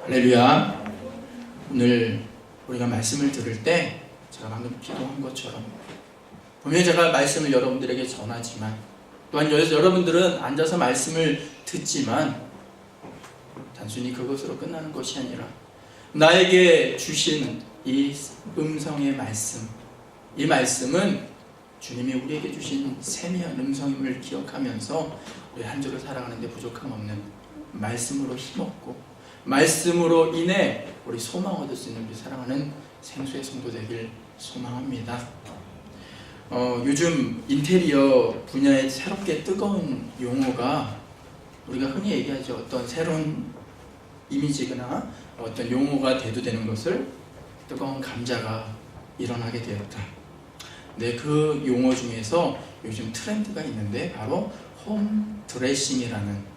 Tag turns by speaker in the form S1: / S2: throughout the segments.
S1: 할렐루야. 오늘 우리가 말씀을 들을 때 제가 방금 기도한 것처럼 분명히 제가 말씀을 여러분들에게 전하지만 또한 여러분들은 앉아서 말씀을 듣지만 단순히 그것으로 끝나는 것이 아니라 나에게 주신 이 음성의 말씀, 이 말씀은 주님이 우리에게 주신 세미한 음성임을 기억하면서 우리 한 주를 살아가는데 부족함 없는 말씀으로 힘없고 말씀으로 인해 우리 소망 얻을 수 있는 우리 사랑하는 생수의 성도 되길 소망합니다. 요즘 인테리어 분야에 새롭게 뜨거운 용어가 우리가 흔히 얘기하죠. 어떤 새로운 이미지거나 어떤 용어가 대두되는 것을 뜨거운 감자가 일어나게 되었다. 네, 그 용어 중에서 요즘 트렌드가 있는데 바로 홈 드레싱이라는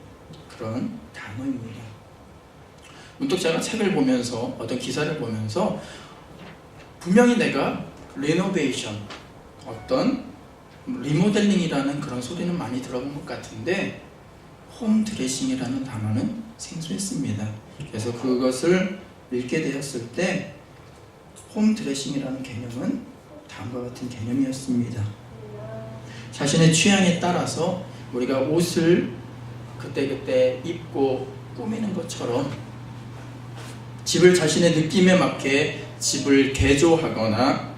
S1: 그런 단어입니다. 문득 제가 책을 보면서 어떤 기사를 보면서 분명히 내가 리노베이션, 어떤 리모델링이라는 그런 소리는 많이 들어본 것 같은데 홈 드레싱이라는 단어는 생소했습니다. 그래서 그것을 읽게 되었을 때 홈 드레싱이라는 개념은 다음과 같은 개념이었습니다. 자신의 취향에 따라서 우리가 옷을 그때그때 입고 꾸미는 것처럼 집을 자신의 느낌에 맞게 집을 개조하거나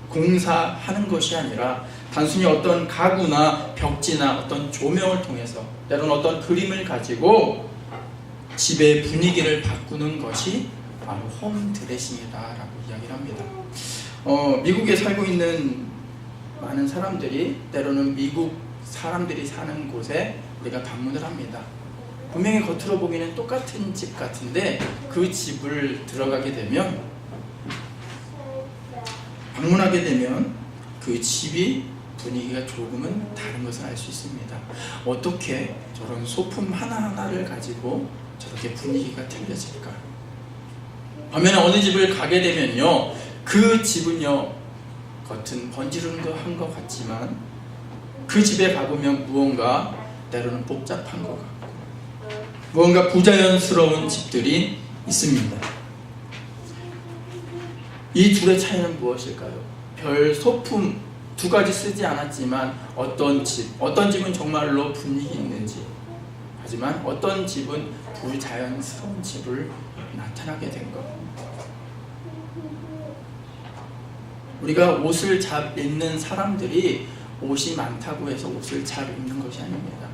S1: 공사하는 것이 아니라 단순히 어떤 가구나 벽지나 어떤 조명을 통해서 때로는 어떤 그림을 가지고 집의 분위기를 바꾸는 것이 바로 홈 드레싱이다라고 이야기를 합니다. 미국에 살고 있는 많은 사람들이 때로는 미국 사람들이 사는 곳에 우리가 방문을 합니다. 분명히 겉으로 보기에는 똑같은 집 같은데 그 집을 들어가게 되면 방문하게 되면 그 집이 분위기가 조금은 다른 것을 알 수 있습니다. 어떻게 저런 소품 하나하나를 가지고 저렇게 분위기가 틀려질까? 반면에 어느 집을 가게 되면요, 그 집은요 겉은 번지르는 것 같지만 그 집에 가보면 무언가 때로는 복잡한 것 같고 무언가 부자연스러운 집들이 있습니다. 이 둘의 차이는 무엇일까요? 별 소품 두 가지 쓰지 않았지만 어떤 집은 정말로 분위기 있는 집, 하지만 어떤 집은 부자연스러운 집을 나타나게 된 것. 우리가 옷을 잘 입는 사람들이 옷이 많다고 해서 옷을 잘 입는 것이 아닙니다.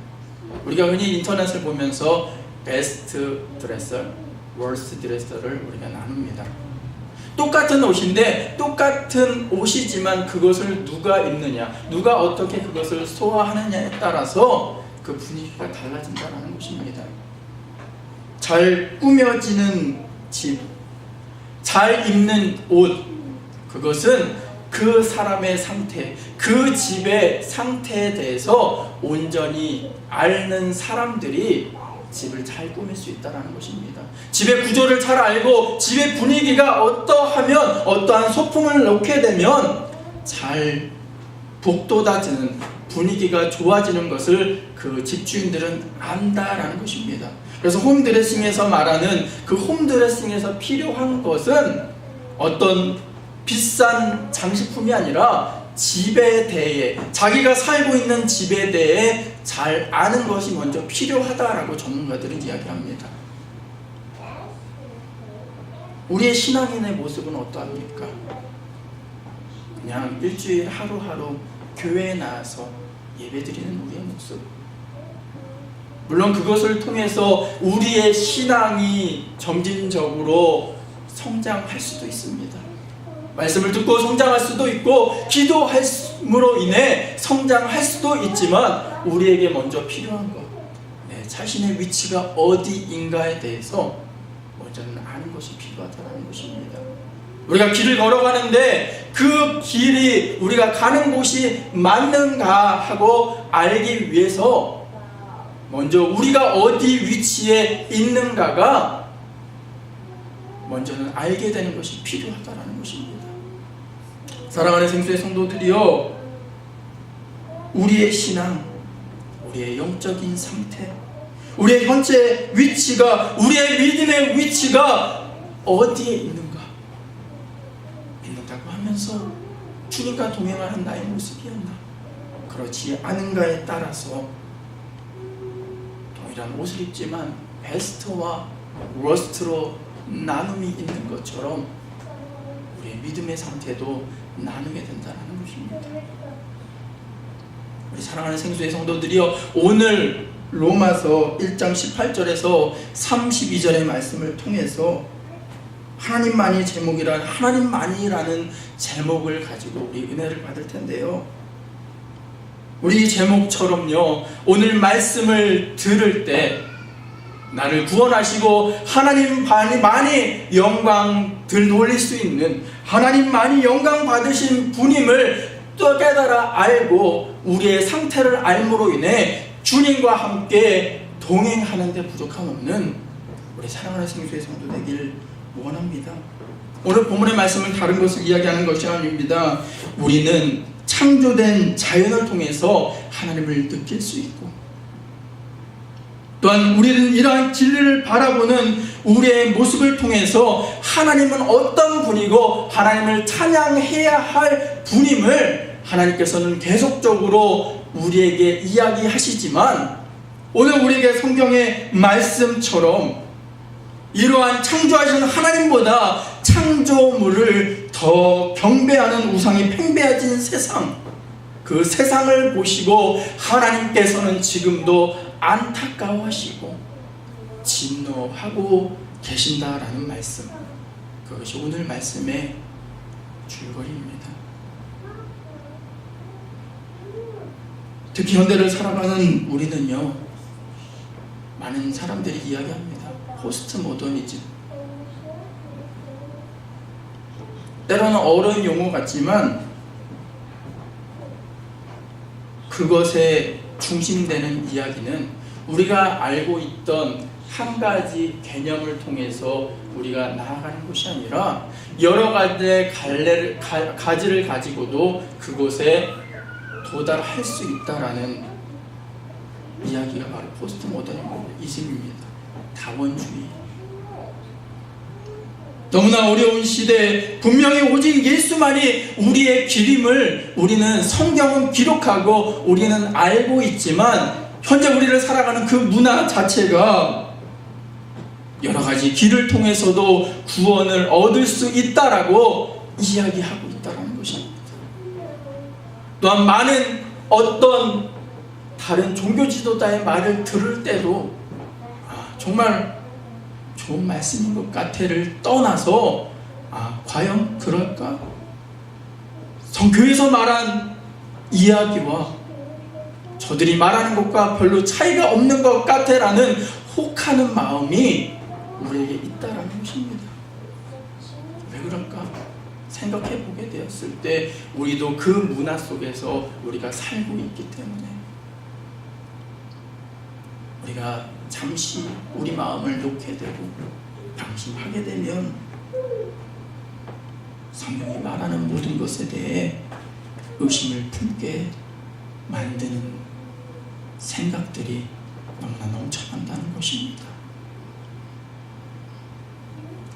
S1: 우리가 흔히 인터넷을 보면서 베스트 드레서, 월스트 드레서를 우리가 나눕니다. 똑같은 옷인데 똑같은 옷이지만 그것을 누가 입느냐, 누가 어떻게 그것을 소화하느냐에 따라서 그 분위기가 달라진다는 것입니다. 잘 꾸며지는 집, 잘 입는 옷, 그것은 그 사람의 상태, 그 집의 상태에 대해서 온전히 아는 사람들이 집을 잘 꾸밀 수 있다는 것입니다. 집의 구조를 잘 알고 집의 분위기가 어떠하면 어떠한 소품을 넣게 되면 잘 복돋아지는 분위기가 좋아지는 것을 그 집주인들은 안다라는 것입니다. 그래서 홈드레싱에서 말하는 그 홈드레싱에서 필요한 것은 어떤 비싼 장식품이 아니라 집에 대해, 자기가 살고 있는 집에 대해 잘 아는 것이 먼저 필요하다라고 전문가들은 이야기합니다. 우리의 신앙인의 모습은 어떠합니까? 그냥 일주일 하루하루 교회에 나와서 예배드리는 우리의 모습. 물론 그것을 통해서 우리의 신앙이 점진적으로 성장할 수도 있습니다. 말씀을 듣고 성장할 수도 있고 기도함으로 인해 성장할 수도 있지만 우리에게 먼저 필요한 것, 자신의 위치가 어디인가에 대해서 먼저는 아는 것이 필요하다는 것입니다. 우리가 길을 걸어가는데 그 길이 우리가 가는 곳이 맞는가 하고 알기 위해서 먼저 우리가 어디 위치에 있는가가 먼저는 알게 되는 것이 필요하다는 것입니다. 사랑하는 생수의 성도들이여, 우리의 신앙, 우리의 영적인 상태, 우리의 현재 위치가, 우리의 믿음의 위치가 어디에 있는가? 있는다고 하면서 주님과 동행하는 나의 모습이었나? 그렇지 않은가에 따라서 동일한 옷을 입지만 베스트와 워스트로 나눔이 있는 것처럼 우리의 믿음의 상태도 나누게 된다는 것입니다. 우리 사랑하는 생수의 성도들이여, 오늘 로마서 1장 18절에서 32절의 말씀을 통해서 하나님만이 제목이란, 하나님만이라는 제목을 가지고 우리 은혜를 받을 텐데요, 우리 제목처럼요, 오늘 말씀을 들을 때 나를 구원하시고 하나님만이 영광 돌릴 수 있는, 하나님만이 영광 받으신 분임을 또 깨달아 알고 우리의 상태를 알므로 인해 주님과 함께 동행하는 데 부족함 없는 우리 사랑하는 생수의 성도 되길 원합니다. 오늘 본문의 말씀은 다른 것을 이야기하는 것이 아닙니다. 우리는 창조된 자연을 통해서 하나님을 느낄 수 있고, 또한 우리는 이러한 진리를 바라보는 우리의 모습을 통해서 하나님은 어떤 분이고 하나님을 찬양해야 할 분임을 하나님께서는 계속적으로 우리에게 이야기하시지만, 오늘 우리에게 성경의 말씀처럼 이러한 창조하신 하나님보다 창조물을 더 경배하는 우상이 팽배해진 세상, 그 세상을 보시고 하나님께서는 지금도 안타까워하시고 진노하고 계신다라는 말씀, 그것이 오늘 말씀의 줄거리입니다. 특히 현대를 살아가는 우리는요, 많은 사람들이 이야기합니다. 포스트 모더니즘. 때로는 어려운 용어 같지만 그것에 중심되는 이야기는 우리가 알고 있던 한 가지 개념을 통해서 우리가 나아가는 것이 아니라 여러 가지의 가지를 가지고도 그곳에 도달할 수 있다라는 이야기가 바로 포스트 모더니즘입니다. 다원주의. 너무나 어려운 시대에 분명히 오직 예수만이 우리의 길임을 우리는 성경은 기록하고 우리는 알고 있지만, 현재 우리를 살아가는 그 문화 자체가 여러 가지 길을 통해서도 구원을 얻을 수 있다라고 이야기하고 있다는 것입니다. 또한 많은 어떤 다른 종교 지도자의 말을 들을 때도 정말 좋은 말씀인 것 같아를 떠나서 과연 그럴까? 성교에서 말한 이야기와 저들이 말하는 것과 별로 차이가 없는 것 같아라는 혹하는 마음이 우리에게 있다라는 것입니다. 왜 그럴까? 생각해 보게 되었을 때 우리도 그 문화 속에서 우리가 살고 있기 때문에 우리가 잠시 우리 마음을 놓게 되고 방심하게 되면 성경이 말하는 모든 것에 대해 의심을 품게 만드는 생각들이 너무나 넘쳐난다는 것입니다.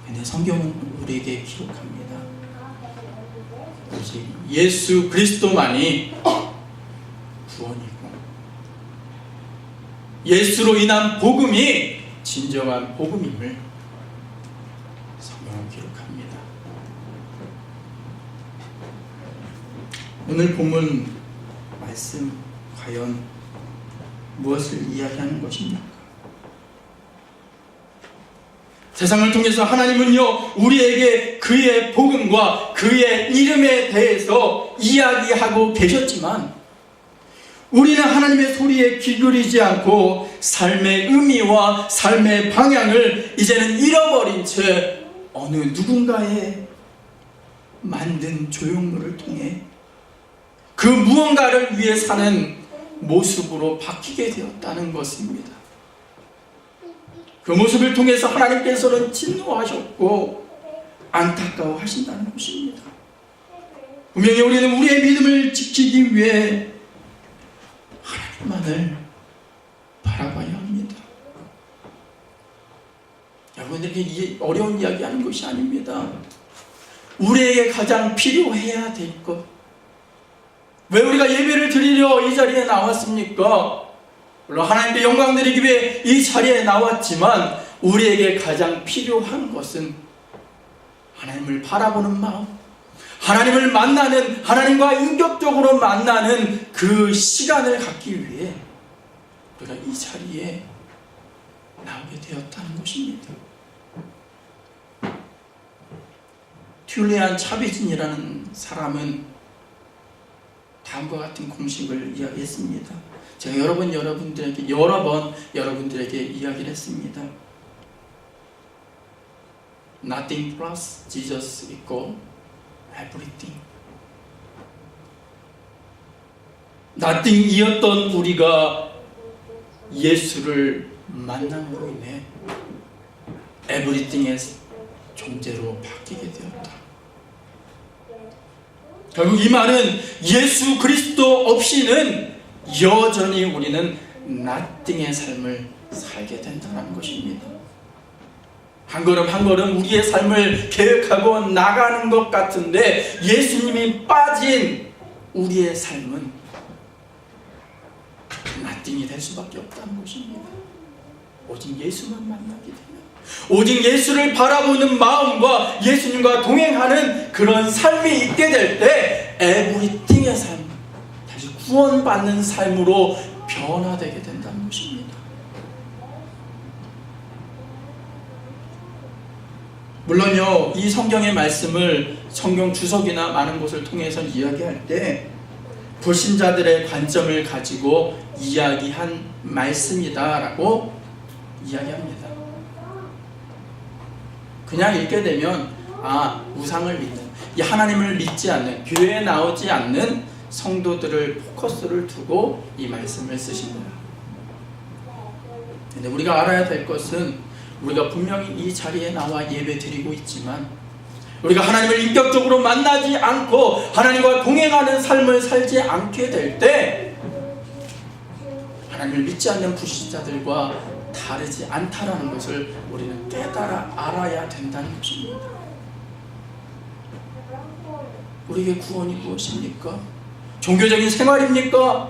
S1: 근데 성경은 우리에게 기록합니다. 오직 예수 그리스도만이 구원이고 예수로 인한 복음이 진정한 복음임을 성경은 기록합니다. 오늘 본문 말씀 과연 무엇을 이야기하는 것입니까? 세상을 통해서 하나님은요, 우리에게 그의 복음과 그의 이름에 대해서 이야기하고 계셨지만 우리는 하나님의 소리에 귀 기울이지 않고 삶의 의미와 삶의 방향을 이제는 잃어버린 채 어느 누군가의 만든 조형물을 통해 그 무언가를 위해 사는 모습으로 바뀌게 되었다는 것입니다. 그 모습을 통해서 하나님께서는 진노하셨고 안타까워하신다는 것입니다. 분명히 우리는 우리의 믿음을 지키기 위해 하나님만을 바라봐야 합니다. 여러분들에게 이 어려운 이야기 하는 것이 아닙니다. 우리에게 가장 필요해야 될 것. 왜 우리가 예배를 드리려 이 자리에 나왔습니까? 물론 하나님께 영광 드리기 위해 이 자리에 나왔지만 우리에게 가장 필요한 것은 하나님을 바라보는 마음, 하나님을 만나는, 하나님과 인격적으로 만나는 그 시간을 갖기 위해 우리가 이 자리에 나오게 되었다는 것입니다. 튤리안 차비진이라는 사람은 다음과 같은 공식을 이야기했습니다. 제가 여러 번 여러분들에게 이야기를 했습니다. Nothing plus Jesus equal everything. Nothing이었던 우리가 예수를 만남으로 인해 everything의 존재로 바뀌게 되었다. 결국 이 말은 예수 그리스도 없이는 여전히 우리는 nothing의 삶을 살게 된다는 것입니다. 한 걸음 한 걸음 우리의 삶을 계획하고 나가는 것 같은데 예수님이 빠진 우리의 삶은 nothing이 될 수밖에 없다는 것입니다. 오직 예수만 만나게 되면, 오직 예수를 바라보는 마음과 예수님과 동행하는 그런 삶이 있게 될 때 everything의 삶, 다시 구원받는 삶으로 변화되게 된다는 것입니다. 물론요, 이 성경의 말씀을 성경 주석이나 많은 곳을 통해서 이야기할 때 불신자들의 관점을 가지고 이야기한 말씀이다라고 이야기합니다. 그냥 읽게 되면 우상을 믿는, 이 하나님을 믿지 않는, 교회에 나오지 않는 성도들을 포커스를 두고 이 말씀을 쓰신 거예요. 근데 우리가 알아야 될 것은 우리가 분명히 이 자리에 나와 예배 드리고 있지만 우리가 하나님을 인격적으로 만나지 않고 하나님과 동행하는 삶을 살지 않게 될 때 하나님을 믿지 않는 불신자들과 다르지 않다라는 것을 우리는 깨달아 알아야 된다는 것입니다. 우리에게 구원이 무엇입니까? 종교적인 생활입니까?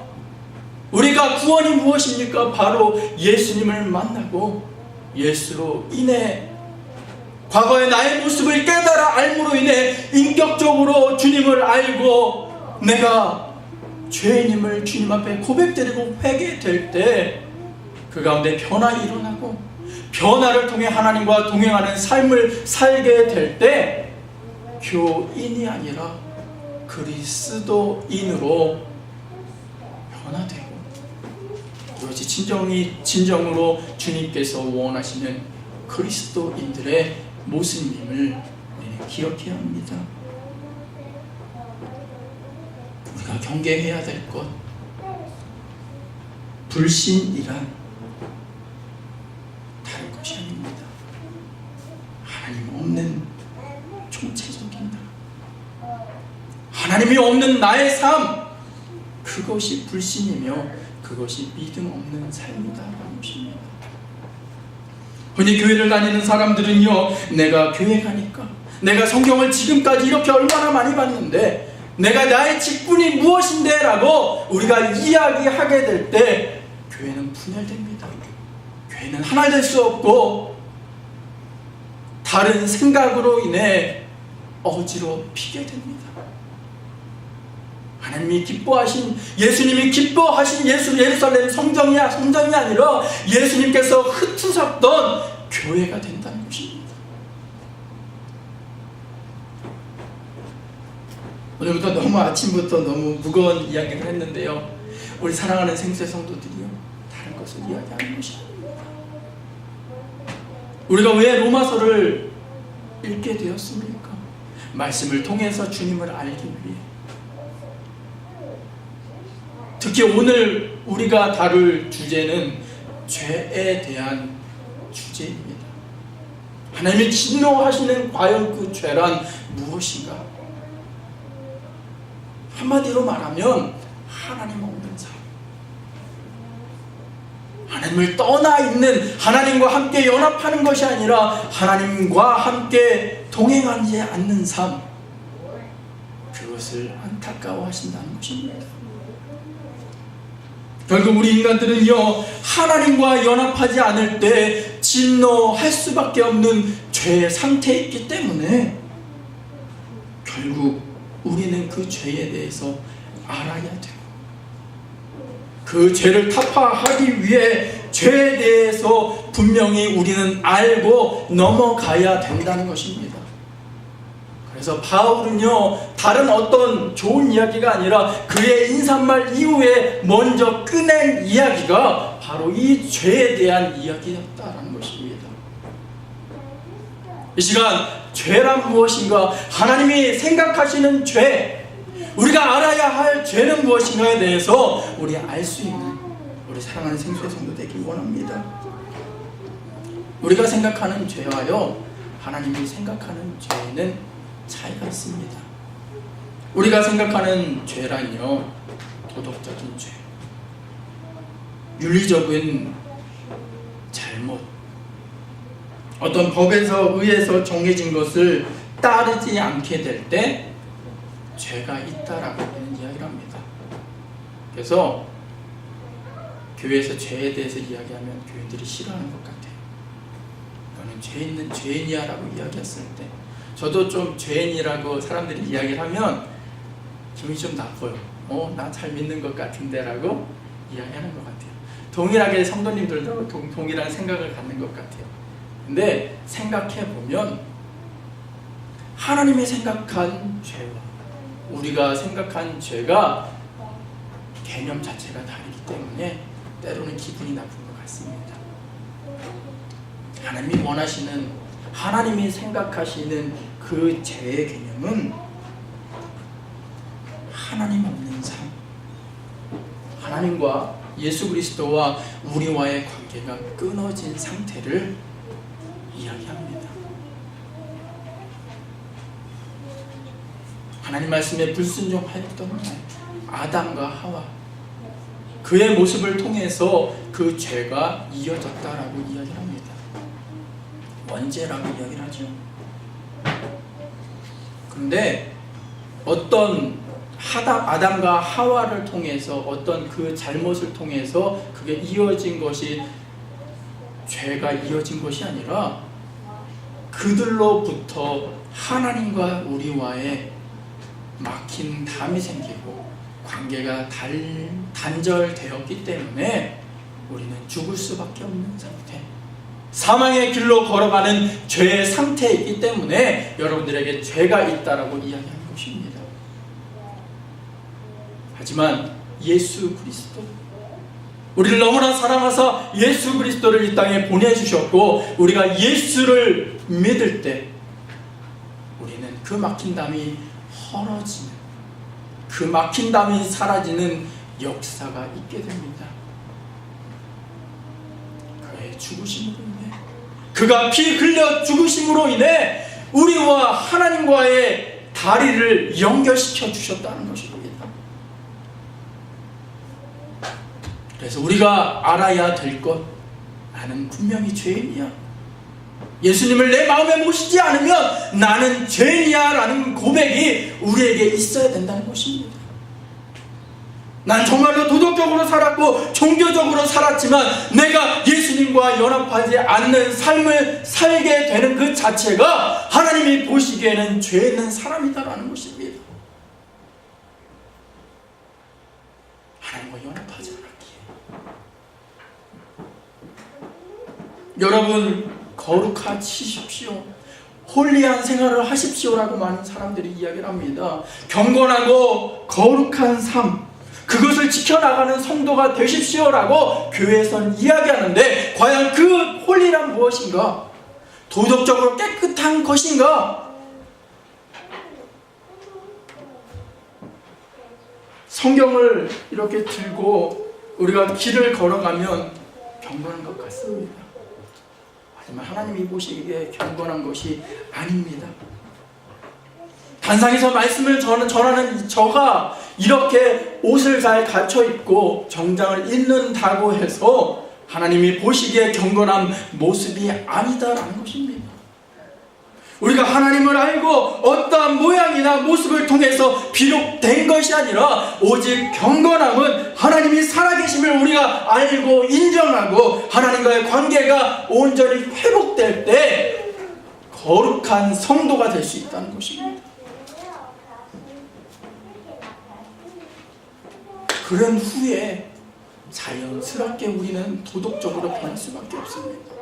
S1: 우리가 구원이 무엇입니까? 바로 예수님을 만나고 예수로 인해 과거의 나의 모습을 깨달아 알므로 인해 인격적으로 주님을 알고 내가 죄인임을 주님 앞에 고백드리고 회개될 때 그 가운데 변화가 일어나고 변화를 통해 하나님과 동행하는 삶을 살게 될 때 교인이 아니라 그리스도인으로 변화되고 오로지 진정으로 주님께서 원하시는 그리스도인들의 모습임을 우리는 기억해야 합니다. 우리가 경계해야 될 것, 불신이란 다른 것이 아닙니다. 하나님 없는 총체적인 나, 하나님이 없는 나의 삶, 그것이 불신이며 그것이 믿음 없는 삶이다라는 것입니다. 흔히 교회를 다니는 사람들은요, 내가 교회 가니까, 내가 성경을 지금까지 이렇게 얼마나 많이 봤는데 내가 나의 직분이 무엇인데 라고 우리가 이야기하게 될 때 교회는 분열됩니다. 교회는 하나 될 수 없고 다른 생각으로 인해 어지럽히게 됩니다. 하나님이 기뻐하신, 예수님이 기뻐하신 예루살렘 성전이 아니라 예수님께서 흩으셨던 교회가 된다는 것입니다. 오늘부터 너무 아침부터 너무 무거운 이야기를 했는데요, 우리 사랑하는 생수의 성도들이요, 다른 것을 이야기하는 것이 아닙니다. 우리가 왜 로마서를 읽게 되었습니까? 말씀을 통해서 주님을 알기 위해. 특히 오늘 우리가 다룰 주제는 죄에 대한 주제입니다. 하나님이 진노하시는 과연 그 죄란 무엇인가? 한마디로 말하면 하나님 없는 삶, 하나님을 떠나 있는, 하나님과 함께 연합하는 것이 아니라 하나님과 함께 동행하지 않는 삶, 그것을 안타까워하신다는 것입니다. 결국 우리 인간들은요, 하나님과 연합하지 않을 때 진노할 수밖에 없는 죄의 상태에 있기 때문에 결국 우리는 그 죄에 대해서 알아야 되고, 그 죄를 타파하기 위해 죄에 대해서 분명히 우리는 알고 넘어가야 된다는 것입니다. 그래서 바울은요, 다른 어떤 좋은 이야기가 아니라 그의 인사말 이후에 먼저 꺼낸 이야기가 바로 이 죄에 대한 이야기였다라는 것입니다. 이 시간 죄란 무엇인가, 하나님이 생각하시는 죄, 우리가 알아야 할 죄는 무엇인가에 대해서 우리 알 수 있는 우리 사랑하는 생수의 성도 되길 원합니다. 우리가 생각하는 죄와요, 하나님이 생각하는 죄는 차이가 있습니다. 우리가 생각하는 죄란요, 도덕적인 죄, 윤리적인 잘못, 어떤 법에서 의해서 정해진 것을 따르지 않게 될 때 죄가 있다라고 하는 이야기를 합니다. 그래서 교회에서 죄에 대해서 이야기하면 교인들이 싫어하는 것 같아요. 너는 죄 있는 죄인이야 라고 이야기했을 때, 저도 좀 죄인이라고 사람들이 이야기를 하면 기분이 좀 나빠요. 나 잘 믿는 것 같은데 라고 이야기하는 것 같아요. 동일하게 성도님들도 동일한 생각을 갖는 것 같아요. 근데 생각해보면 하나님이 생각한 죄와 우리가 생각한 죄가 개념 자체가 다르기 때문에 때로는 기분이 나쁜 것 같습니다. 하나님이 원하시는, 하나님이 생각하시는 그 죄의 개념은 하나님 없는 삶, 하나님과 예수 그리스도와 우리와의 관계가 끊어진 상태를 이야기합니다. 하나님 말씀에 불순종하였던 아담과 하와, 그의 모습을 통해서 그 죄가 이어졌다라고 이야기를 합니다. 원죄라고 이야기를 하죠. 그런데 어떤 아담과 하와를 통해서, 어떤 그 잘못을 통해서 그게 이어진 것이, 죄가 이어진 것이 아니라 그들로부터 하나님과 우리와의 막힌 담이 생기고 관계가 단절되었기 때문에 우리는 죽을 수밖에 없는 상태, 사망의 길로 걸어가는 죄의 상태에 있기 때문에 여러분들에게 죄가 있다라고 이야기하는 것입니다. 하지만 예수 그리스도, 우리를 너무나 사랑하사 예수 그리스도를 이 땅에 보내주셨고, 우리가 예수를 믿을 때 우리는 그 막힌 담이 헐어지는, 그 막힌 담이 사라지는 역사가 있게 됩니다. 그의 죽으심으로 인해, 그가 피 흘려 죽으심으로 인해 우리와 하나님과의 다리를 연결시켜 주셨다는 것입니다. 그래서 우리가 알아야 될 것, 나는 분명히 죄인이야, 예수님을 내 마음에 모시지 않으면 나는 죄인이야 라는 고백이 우리에게 있어야 된다는 것입니다. 난 정말로 도덕적으로 살았고 종교적으로 살았지만 내가 예수님과 연합하지 않는 삶을 살게 되는 그 자체가 하나님이 보시기에는 죄 있는 사람이다라는 것입니다. 하나님과 연합하지 않았기에. 여러분, 거룩하시십시오, 홀리한 생활을 하십시오라고 많은 사람들이 이야기를 합니다. 경건하고 거룩한 삶, 그것을 지켜나가는 성도가 되십시오라고 교회에서는 이야기하는데, 과연 그 홀리란 무엇인가? 도덕적으로 깨끗한 것인가? 성경을 이렇게 들고 우리가 길을 걸어가면 경건한 것 같습니다. 하지만 하나님이 보시기에 경건한 것이 아닙니다. 단상에서 말씀을 전하는 저가 이렇게 옷을 잘 갖춰 입고 정장을 입는다고 해서 하나님이 보시기에 경건한 모습이 아니다라는 것입니다. 우리가 하나님을 알고 어떠한 모양이나 모습을 통해서 비록 된 것이 아니라 오직 경건함은 하나님이 살아계심을 우리가 알고 인정하고 하나님과의 관계가 온전히 회복될 때 거룩한 성도가 될 수 있다는 것입니다. 그런 후에 자연스럽게 우리는 도덕적으로 변할 수밖에 없습니다.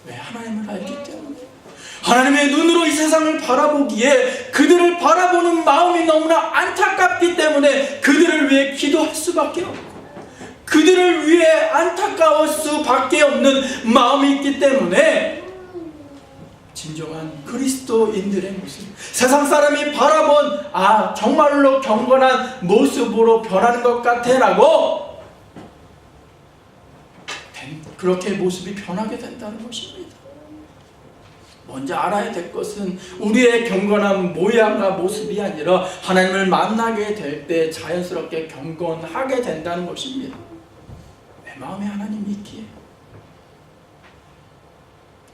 S1: 왜? 하나님을 알기 때문에. 하나님의 눈으로 이 세상을 바라보기에 그들을 바라보는 마음이 너무나 안타깝기 때문에 그들을 위해 기도할 수밖에 없고 그들을 위해 안타까울 수밖에 없는 마음이 있기 때문에 진정한 그리스도인들의 모습, 세상 사람이 바라본 정말로 경건한 모습으로 변하는 것 같아 라고 그렇게 모습이 변하게 된다는 것입니다. 먼저 알아야 될 것은 우리의 경건한 모양과 모습이 아니라 하나님을 만나게 될 때 자연스럽게 경건하게 된다는 것입니다. 내 마음에 하나님이 있기에.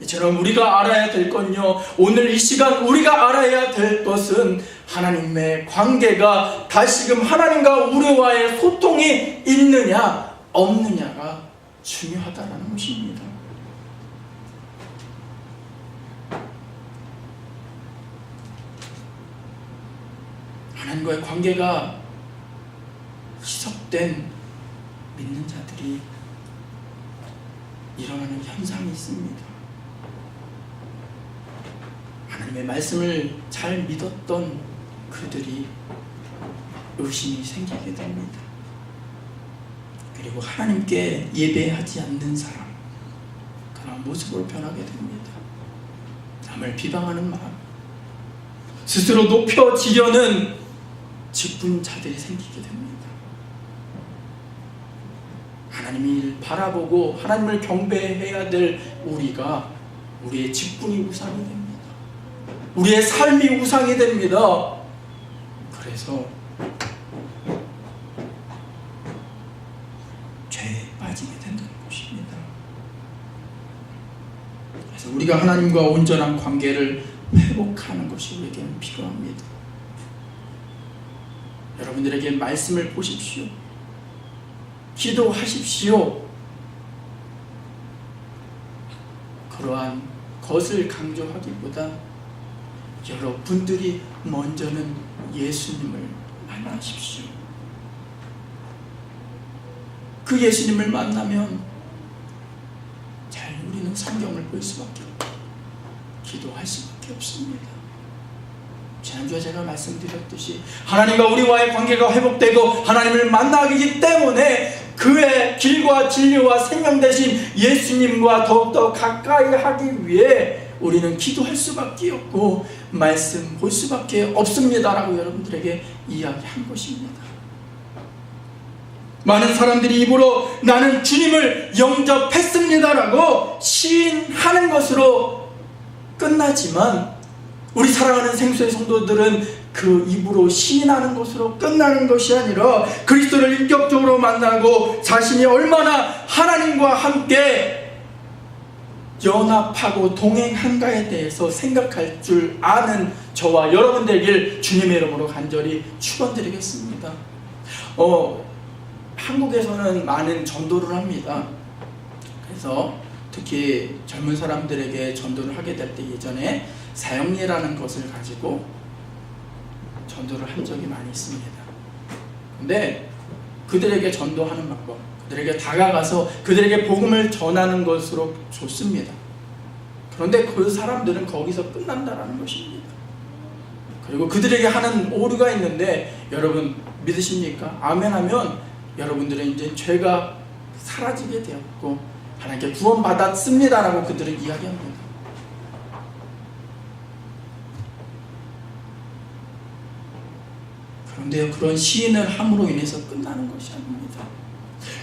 S1: 이처럼 우리가 알아야 될 건요, 오늘 이 시간 우리가 알아야 될 것은 하나님의 관계가 다시금 하나님과 우리와의 소통이 있느냐 없느냐가 중요하다는 것입니다. 하나님과의 관계가 희석된 믿는 자들이 일어나는 현상이 있습니다. 하나님의 말씀을 잘 믿었던 그들이 의심이 생기게 됩니다. 그리고 하나님께 예배하지 않는 사람, 그런 모습으로 변하게 됩니다. 남을 비방하는 마음, 스스로 높여지려는 직분자들이 생기게 됩니다. 하나님을 바라보고 하나님을 경배해야 될 우리가 우리의 직분이 우상이 됩니다. 우리의 삶이 우상이 됩니다. 그래서 죄에 빠지게 된다는 것입니다. 그래서 우리가 하나님과 온전한 관계를 회복하는 것이 우리에게는 필요합니다. 여러분들에게 말씀을 보십시오. 기도하십시오. 그러한 것을 강조하기보다 여러분들이 먼저는 예수님을 만나십시오. 그 예수님을 만나면 잘 우리는 성경을 볼 수밖에 없고 기도할 수밖에 없습니다. 지난주에 제가 말씀드렸듯이 하나님과 우리와의 관계가 회복되고 하나님을 만나기 때문에 그의 길과 진리와 생명 되신 예수님과 더욱더 가까이 하기 위해 우리는 기도할 수밖에 없고 말씀 볼 수밖에 없습니다라고 여러분들에게 이야기한 것입니다. 많은 사람들이 입으로 나는 주님을 영접했습니다라고 시인하는 것으로 끝나지만 우리 사랑하는 생수의 성도들은 그 입으로 시인하는 것으로 끝나는 것이 아니라 그리스도를 인격적으로 만나고 자신이 얼마나 하나님과 함께 연합하고 동행한가에 대해서 생각할 줄 아는 저와 여러분 되길 주님의 이름으로 간절히 축원드리겠습니다. 한국에서는 많은 전도를 합니다. 그래서 특히 젊은 사람들에게 전도를 하게 될 때 예전에 사형리라는 것을 가지고 전도를 한 적이 많이 있습니다. 근데 그들에게 전도하는 방법, 그들에게 다가가서 그들에게 복음을 전하는 것으로 좋습니다. 그런데 그 사람들은 거기서 끝난다라는 것입니다. 그리고 그들에게 하는 오류가 있는데 여러분 믿으십니까? 아멘 하면 여러분들은 이제 죄가 사라지게 되었고 하나님께 구원받았습니다라고 그들은 이야기합니다. 그런데 그런 시인을 함으로 인해서 끝나는 것이 아닙니다.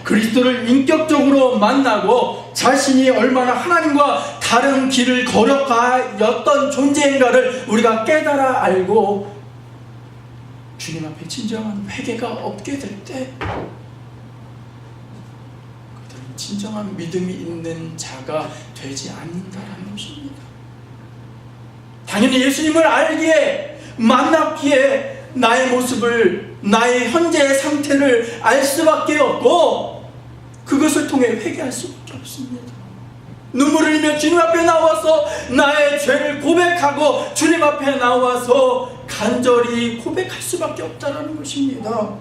S1: 그리스도를 인격적으로 만나고 자신이 얼마나 하나님과 다른 길을 걸어가였던 존재인가를 우리가 깨달아 알고 주님 앞에 진정한 회개가 없게 될 때 그들은 진정한 믿음이 있는 자가 되지 않는다라는 것입니다. 당연히 예수님을 알기에, 만났기에 나의 모습을, 나의 현재의 상태를 알 수밖에 없고, 그것을 통해 회개할 수밖에 없습니다. 눈물을 흘리며 주님 앞에 나와서 나의 죄를 고백하고 주님 앞에 나와서 간절히 고백할 수밖에 없다는 것입니다.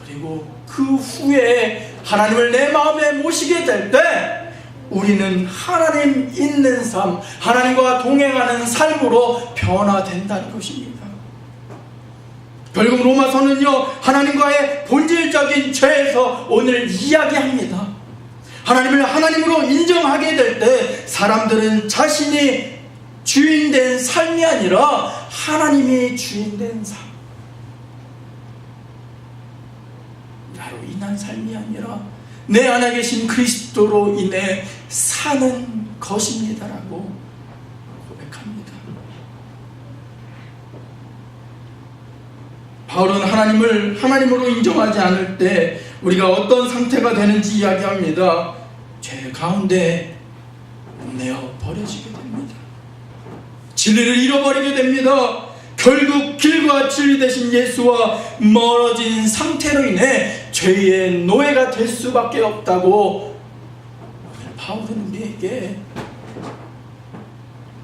S1: 그리고 그 후에 하나님을 내 마음에 모시게 될 때 우리는 하나님 있는 삶, 하나님과 동행하는 삶으로 변화된다는 것입니다. 결국 로마서는요, 하나님과의 본질적인 죄에서 오늘 이야기합니다. 하나님을 하나님으로 인정하게 될 때 사람들은 자신이 주인된 삶이 아니라 하나님이 주인된 삶, 나로 인한 삶이 아니라 내 안에 계신 그리스도로 인해 사는 것입니다라고 고백합니다. 바울은 하나님을 하나님으로 인정하지 않을 때 우리가 어떤 상태가 되는지 이야기합니다. 죄 가운데 내어 버려지게 됩니다. 진리를 잃어버리게 됩니다. 결국 길과 진리 되신 예수와 멀어진 상태로 인해 죄의 노예가 될 수밖에 없다고 오늘 바울은 우리에게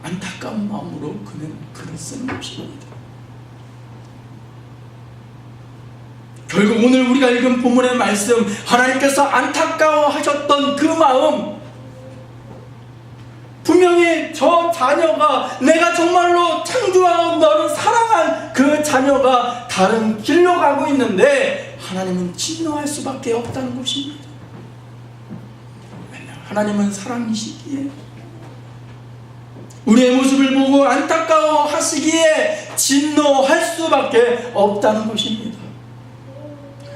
S1: 안타까운 마음으로 그는 글을 쓰는 것입니다. 결국 오늘 우리가 읽은 본문의 말씀, 하나님께서 안타까워하셨던 그 마음, 분명히 저 자녀가, 내가 정말로 창조하고 너를 사랑한 그 자녀가 다른 길로 가고 있는데 하나님은 진노할 수밖에 없다는 것입니다. 왜냐하면 하나님은 사랑이시기에, 우리의 모습을 보고 안타까워하시기에 진노할 수밖에 없다는 것입니다.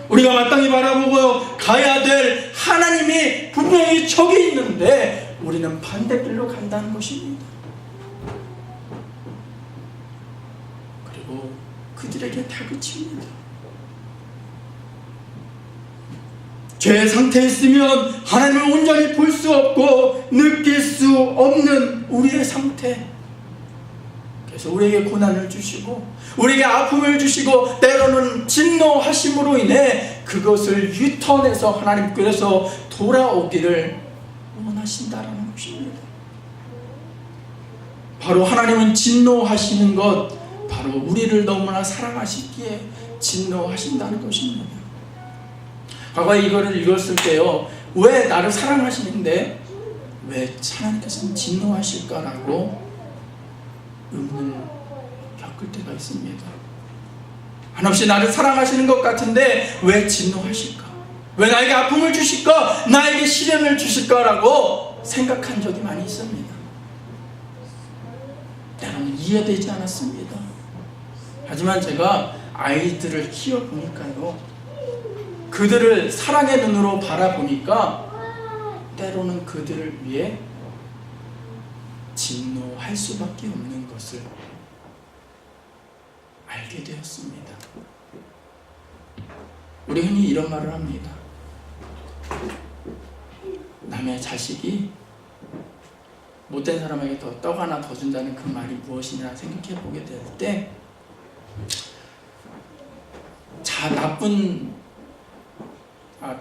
S1: 우리가 마땅히 바라보고 가야 될 하나님이 분명히 저기 있는데 우리는 반대길로 간다는 것입니다. 그리고 그들에게 다그칩니다. 죄의 상태에 있으면 하나님을 온전히 볼 수 없고 느낄 수 없는 우리의 상태, 그래서 우리에게 고난을 주시고 우리에게 아픔을 주시고 때로는 진노하심으로 인해 그것을 유턴해서 하나님께서 돌아오기를 원하신다라는 것입니다. 바로 하나님은 진노하시는 것, 바로 우리를 너무나 사랑하시기에 진노하신다는 것입니다. 과거에 이거를 읽었을 때요, 왜 나를 사랑하시는데 왜 하나님께서는 진노하실까라고 의문을 겪을 때가 있습니다. 한없이 나를 사랑하시는 것 같은데 왜 진노하실까? 왜 나에게 아픔을 주실까? 나에게 시련을 주실까라고 생각한 적이 많이 있습니다. 때로는 이해되지 않았습니다. 하지만 제가 아이들을 키워보니까요, 그들을 사랑의 눈으로 바라보니까 때로는 그들을 위해 진노할 수밖에 없는 것을 알게 되었습니다. 우리 흔히 이런 말을 합니다. 남의 자식이 못된 사람에게 더 떡 하나 더 준다는 그 말이 무엇이냐 생각해 보게 될 때,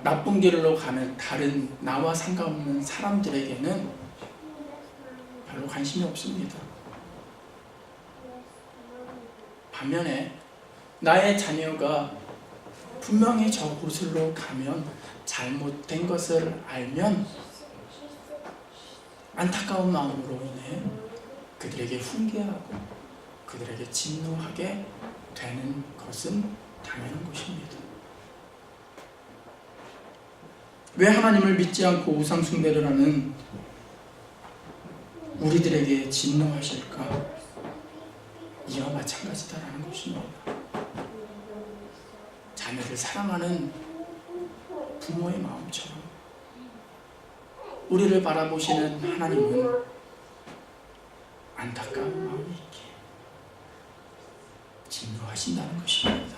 S1: 나쁜 길로 가는 다른 나와 상관없는 사람들에게는 별로 관심이 없습니다. 반면에 나의 자녀가 분명히 저 곳으로 가면 잘못된 것을 알면 안타까운 마음으로 인해 그들에게 훈계하고 그들에게 진노하게 되는 것은 당연한 것입니다. 왜 하나님을 믿지 않고 우상 숭배를 하는 우리들에게 진노하실까? 이와 마찬가지다라는 것입니다. 자녀를 사랑하는 부모의 마음처럼 우리를 바라보시는 하나님은 안타까운 마음이 있기에 진노하신다는 것입니다.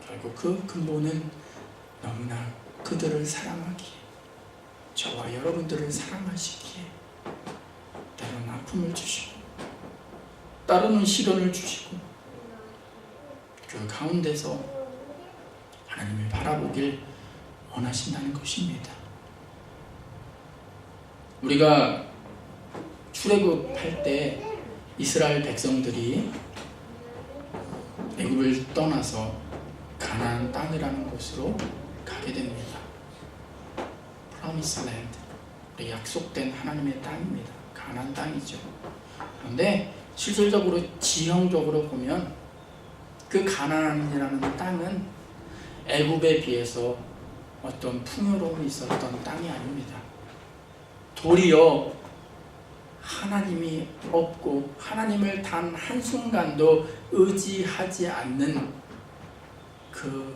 S1: 결국 그 근본은 너무나 그들을 사랑하기에, 저와 여러분들을 사랑하시기에 때로는 아픔을 주시고 때로는 시련을 주시고 그 가운데서 하나님을 바라보길 원하신다는 것입니다. 우리가 출애굽할 때 이스라엘 백성들이 애굽을 떠나서 가나안 땅이라는 곳으로 가게 됩니다. Promised Land, 약속된 하나님의 땅입니다. 가나안 땅이죠. 그런데 실질적으로 지형적으로 보면 그 가나안이라는 땅은 애굽에 비해서 어떤 풍요로움이 있었던 땅이 아닙니다. 도리어 하나님이 없고 하나님을 단 한순간도 의지하지 않는 그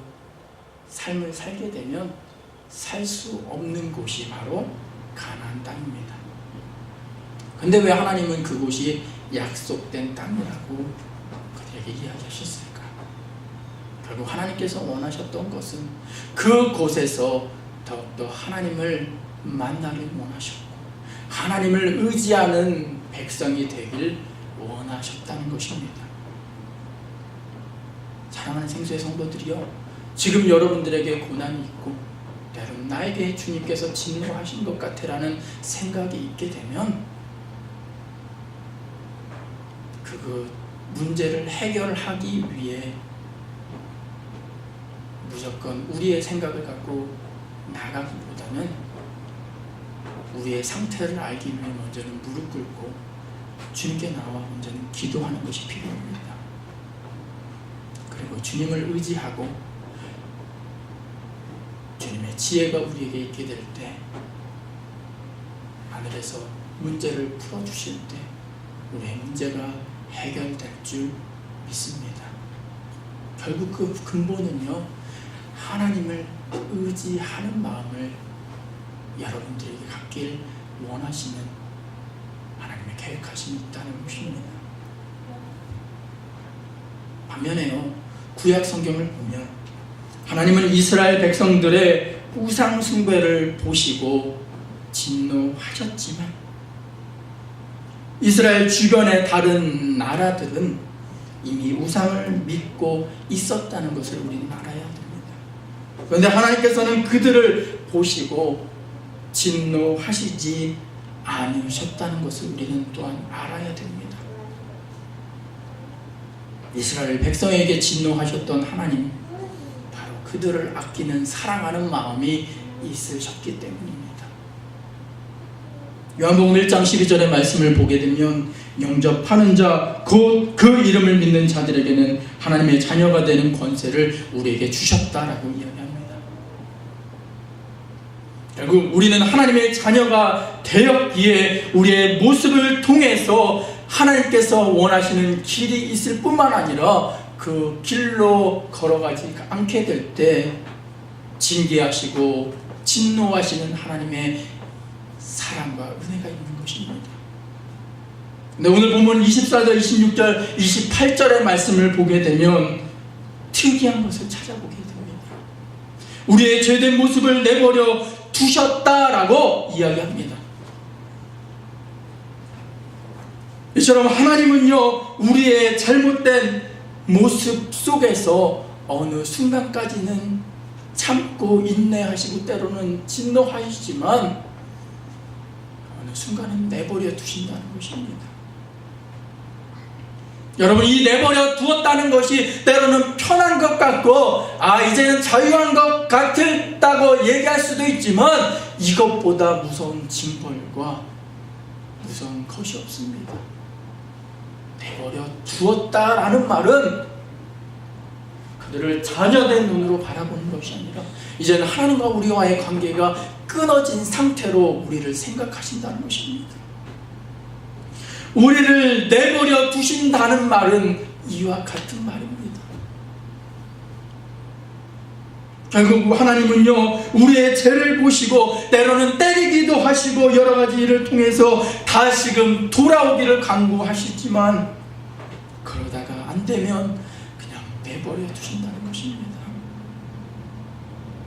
S1: 삶을 살게 되면 살 수 없는 곳이 바로 가나안 땅입니다. 근데 왜 하나님은 그곳이 약속된 땅이라고 그들에게 이야기하셨을까? 결국 하나님께서 원하셨던 것은 그곳에서 더욱더 하나님을 만나길 원하셨고 하나님을 의지하는 백성이 되길 원하셨다는 것입니다. 사랑하는 생수의 성도들이여, 지금 여러분들에게 고난이 있고 때론 나에게 주님께서 진노하신 것 같아라는 생각이 있게 되면 그 문제를 해결하기 위해 무조건 우리의 생각을 갖고 나가기보다는 우리의 상태를 알기 위해 먼저는 무릎 꿇고 주님께 나와 먼저는 기도하는 것이 필요합니다. 그리고 주님을 의지하고 주님의 지혜가 우리에게 있게 될 때 하늘에서 문제를 풀어주실 때 우리의 문제가 해결될 줄 믿습니다. 결국 그 근본은요, 하나님을 의지하는 마음을 여러분들에게 갖길 원하시는 하나님의 계획하심이 있다는 것입니다. 반면에요, 구약 성경을 보면 하나님은 이스라엘 백성들의 우상 숭배를 보시고 진노하셨지만 이스라엘 주변의 다른 나라들은 이미 우상을 믿고 있었다는 것을 우리는 알아야 됩니다. 그런데 하나님께서는 그들을 보시고 진노하시지 않으셨다는 것을 우리는 또한 알아야 됩니다. 이스라엘 백성에게 진노하셨던 하나님, 바로 그들을 아끼는 사랑하는 마음이 있으셨기 때문입니다. 요한복음 1장 12절의 말씀을 보게 되면 영접하는 자, 곧 그 이름을 믿는 자들에게는 하나님의 자녀가 되는 권세를 우리에게 주셨다라고 이야기합니다. 결국 우리는 하나님의 자녀가 되었기에 우리의 모습을 통해서 하나님께서 원하시는 길이 있을 뿐만 아니라 그 길로 걸어가지 않게 될 때 징계하시고 진노하시는 하나님의 사랑과 은혜가 있는 것입니다. 근데 오늘 보면 24절, 26절, 28절의 말씀을 보게 되면 특이한 것을 찾아보게 됩니다. 우리의 죄된 모습을 내버려 두셨다라고 이야기합니다. 이처럼 하나님은요, 우리의 잘못된 모습 속에서 어느 순간까지는 참고 인내하시고 때로는 진노하시지만 어느 순간은 내버려 두신다는 것입니다. 여러분, 이 내버려 두었다는 것이 때로는 편한 것 같고 이제는 자유한 것 같다고 얘기할 수도 있지만 이것보다 무서운 징벌과 무서운 것이 없습니다. 내버려 두었다라는 말은 그들을 자녀된 눈으로 바라보는 것이 아니라 이제는 하나님과 우리와의 관계가 끊어진 상태로 우리를 생각하신다는 것입니다. 우리를 내버려 두신다는 말은 이와 같은 말입니다. 결국 하나님은요, 우리의 죄를 보시고 때로는 때리기도 하시고 여러 가지 일을 통해서 다시금 돌아오기를 간구하시지만 그러다가 안 되면 그냥 내버려 두신다는 것입니다.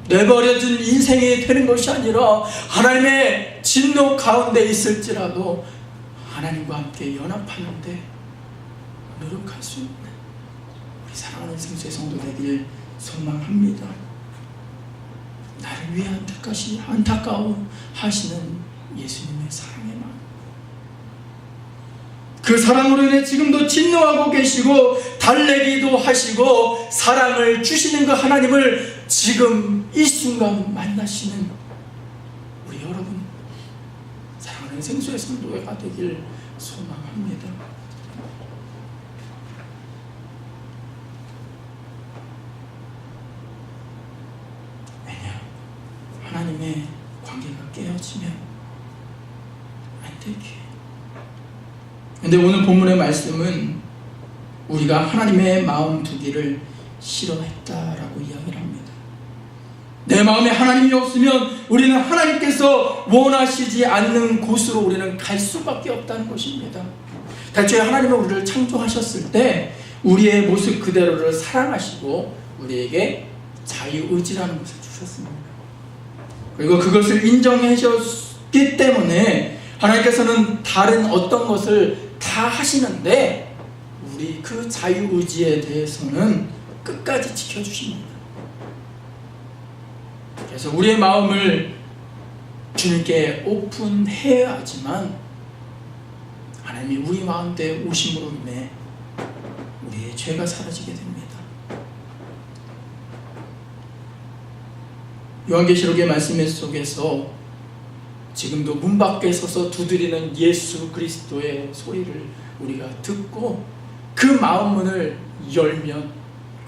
S1: 내버려진 인생이 되는 것이 아니라 하나님의 진노 가운데 있을지라도 하나님과 함께 연합하는데 노력할 수 있는 우리 사랑하는 생수의 성도 되길 소망합니다. 나를 위해 안타까워 하시는 예수님의 사랑의 마음, 그 사랑으로 인해 지금도 진노하고 계시고 달래기도 하시고 사랑을 주시는 그 하나님을 지금 이 순간 만나시는 우리 여러분, 사랑하는 생수의 성도가 되길 소망합니다. 왜냐? 하나님의 관계가 깨어지면 안 되게. 근데 오늘 본문의 말씀은 우리가 하나님의 마음 두기를 싫어했다라고 이야기를 합니다. 내 마음에 하나님이 없으면 우리는 하나님께서 원하시지 않는 곳으로 우리는 갈 수밖에 없다는 것입니다. 대초에 하나님은 우리를 창조하셨을 때 우리의 모습 그대로를 사랑하시고 우리에게 자유의지라는 것을 주셨습니다. 그리고 그것을 인정해 주셨기 때문에 하나님께서는 다른 어떤 것을 다 하시는데 우리 그 자유의지에 대해서는 끝까지 지켜주십니다. 그래서 우리의 마음을 주님께 오픈해야 하지만 하나님이 우리 마음에 오심으로 인해 우리의 죄가 사라지게 됩니다. 요한계시록의 말씀 속에서 지금도 문 밖에 서서 두드리는 예수 그리스도의 소리를 우리가 듣고 그 마음문을 열면,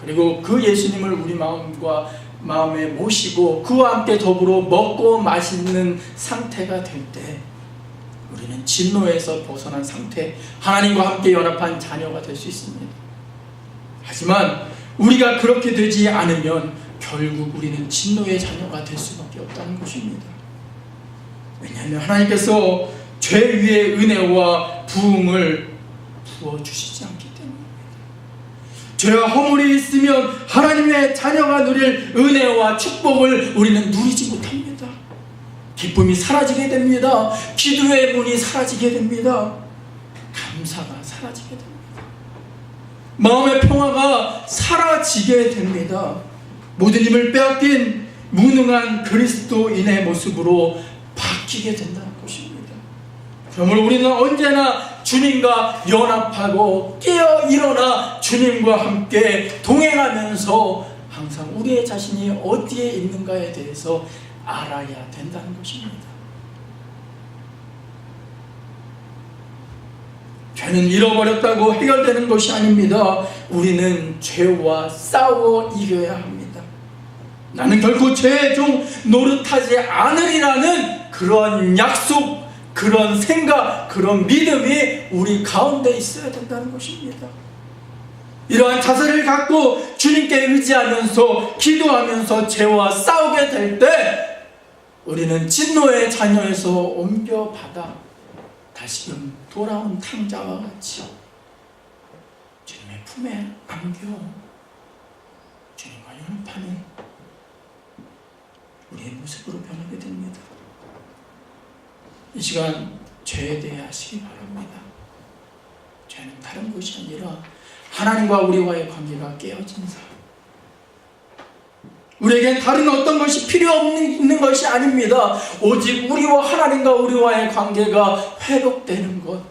S1: 그리고 그 예수님을 우리 마음에 모시고 그와 함께 더불어 먹고 마시는 상태가 될 때 우리는 진노에서 벗어난 상태, 하나님과 함께 연합한 자녀가 될 수 있습니다. 하지만 우리가 그렇게 되지 않으면 결국 우리는 진노의 자녀가 될 수밖에 없다는 것입니다. 왜냐하면 하나님께서 죄 위에 은혜와 부흥을 부어주시지 않기 때문입니다. 죄와 허물이 있으면 하나님의 자녀가 누릴 은혜와 축복을 우리는 누리지 못합니다. 기쁨이 사라지게 됩니다. 기도의 문이 사라지게 됩니다. 감사가 사라지게 됩니다. 마음의 평화가 사라지게 됩니다. 모든 힘을 빼앗긴 무능한 그리스도인의 모습으로 바뀌게 된다는 것입니다. 그러므로 우리는 언제나 주님과 연합하고 깨어 일어나 주님과 함께 동행하면서 항상 우리의 자신이 어디에 있는가에 대해서 알아야 된다는 것입니다. 죄는 잃어버렸다고 해결되는 것이 아닙니다. 우리는 죄와 싸워 이겨야 합니다. 나는 결코 죄의 종 노릇하지 않으리라는 그런 약속, 그런 생각, 그런 믿음이 우리 가운데 있어야 된다는 것입니다. 이러한 자세를 갖고 주님께 의지하면서 기도하면서 죄와 싸우게 될 때 우리는 진노의 자녀에서 옮겨받아 다시금 돌아온 탕자와 같이 주님의 품에 안겨 주님과 연합하는 우리의 모습으로 변하게 됩니다. 이 시간 죄에 대해 하시기 바랍니다. 죄는 다른 것이 아니라 하나님과 우리와의 관계가 깨어진 삶. 우리에겐 다른 어떤 것이 필요 없는 것이 아닙니다. 오직 우리와 하나님과 우리와의 관계가 회복되는 것.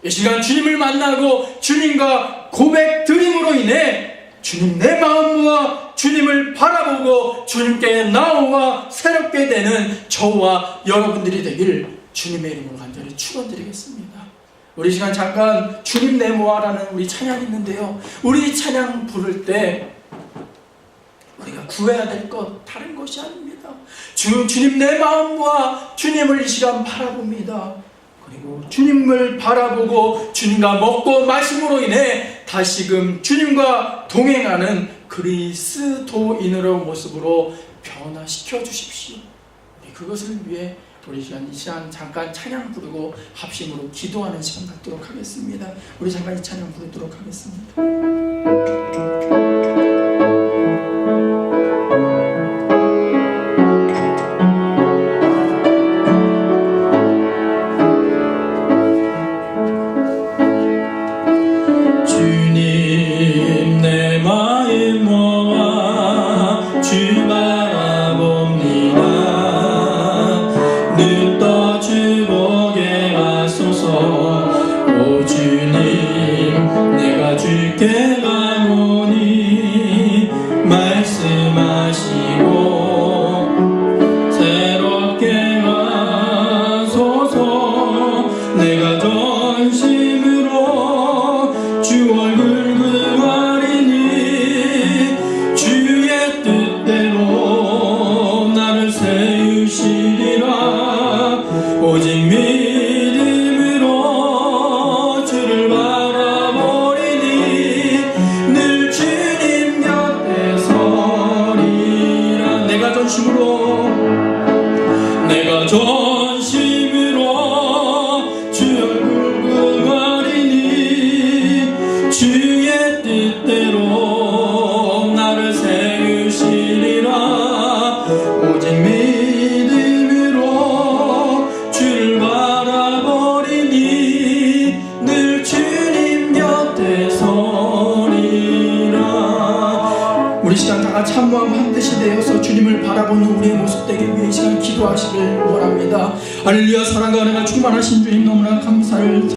S1: 이 시간 주님을 만나고 주님과 고백 드림으로 인해 주님 내 마음과 주님을 바라보고 주님께 나와 새롭게 되는 저와 여러분들이 되길 주님의 이름으로 간절히 축원드리겠습니다. 우리 시간 잠깐 주님 내 모아라는 우리 찬양이 있는데요, 우리 찬양 부를 때 우리가 구해야 될 것 다른 것이 아닙니다. 주님 내 마음과 주님을 이 시간 바라봅니다. 그리고 주님을 바라보고 주님과 먹고 마심으로 인해 다시금 주님과 동행하는 그리스도인으로 모습으로 변화시켜 주십시오. 그것을 위해 우리 이 시간 잠깐 찬양 부르고 합심으로 기도하는 시간 갖도록 하겠습니다. 우리 잠깐 이 찬양 부르도록 하겠습니다. 오 주님 내가 주께 가노니 말씀하시고 새롭게 하소서. 내가 전심으로 주 얼굴 구하리니 주의 뜻대로 나를 세우시리라. 오직 믿음으로 주를 바라보리니 늘 주님 곁에 서리라. 내가 전심으로 주 얼굴 구하리니 주의 뜻대로 나를 세우시리라. 오직 믿음으로 주를 바라보리니 늘 주님 곁에 서리라. 우리 시간 다 같이 한 마음 한뜻이 되어서 주님을 바라보는 우리의 모습 되기 위해 이 시간 기도하시길 원합니다. 할렐루야. 사랑과 은혜가 충만하신 주님 너무나 감사를